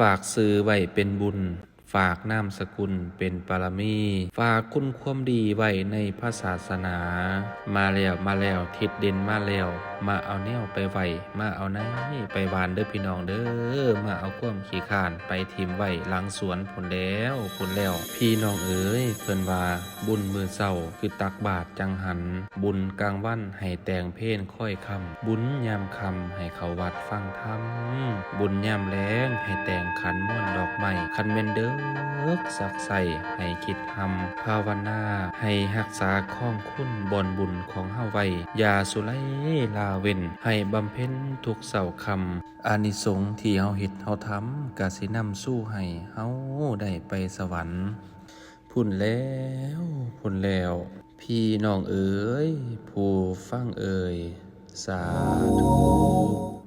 ฝากซื้อไว้เป็นบุญฝากนามสกุลเป็นปรมีฝากคุณความดีไว้ในพระศาสนา มาแล้วทิศเด่นมาแล้วมาเอาแนวไปไว้มาเอาไหนไปหวานเด้อพี่น้องเด้อมาเอาความขี้ข้านไปทิมไว้หลังสวนผลแล้วพี่น้องเอ๋ยเพิ่นว่าบุญมือเศร้าคือตักบาตรจังหันบุญกลางวันให้แต่งเพลงค่อยคำบุญยามคำให้เขาวัดฟังธรรมบุญยามแล้งให้แต่งขันม่วนดอกไม้คันเมนเด้อสักใส่ให้คิดทำภาวนาให้รักษาข้องคุณบอนบุญของเฮาไว้อย่าสุไลลาเว้นให้บำเพ็ญทุกเสาร์คำอานิสงส์ที่เฮาเฮ็ดเฮาทำกะสินำสู้ให้เฮาได้ไปสวรรค์พุ่นแล้วพี่น้องเอ๋ยผู้ฟังเอ๋ยสาธุ